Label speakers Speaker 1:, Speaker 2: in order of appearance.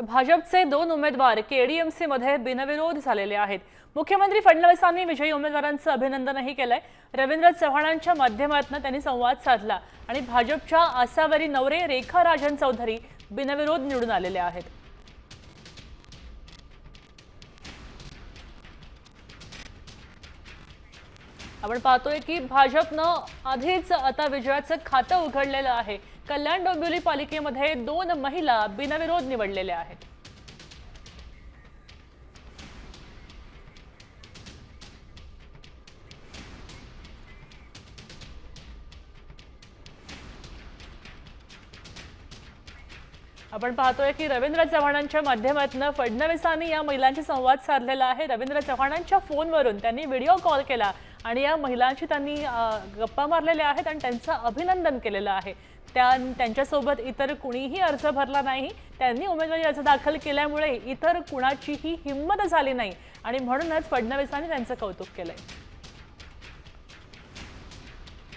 Speaker 1: भाजपचे 2 उमेदवार केडीएमसी मध्ये बिनविरोध झालेले आहेत। मुख्यमंत्री फडणवीसांनी विजयी उमेदवारांचं अभिनंदनही केलंय। रवींद्र चव्हाणांच्या माध्यमातून त्यांनी संवाद साधला आणि भाजपच्या आसावरी नवरे रेखा राजन चौधरी बिनविरोध निवडून आलेले आहेत। आपण पाहतोय की भाजपनं आधीच आता विजयाचं खातं उघडलेलं आहे। कल्याण डोंबिवली पालिकेमध्ये 2 महिला बिनविरोध निवडलेल्या आहेत। आपण पाहतोय की रवींद्र चव्हाणांच्या माध्यमातून फडणवीसांनी या महिलांशी संवाद साधलेला आहे। रवींद्र चव्हाणांच्या फोनवरून त्यांनी व्हिडिओ कॉल केला आणि या महिलांशी त्यांनी गप्पा मारलेल्या आहेत आणि त्यांचं अभिनंदन केलेलं आहे। त्यांच्यासोबत इतर कुणीही अर्ज भरला नाही। त्यांनी उमेदवारी अर्ज दाखल केल्यामुळे इतर कुणाचीही हिंमत झाली नाही आणि म्हणूनच फडणवीसांनी त्यांचं कौतुक केलंय।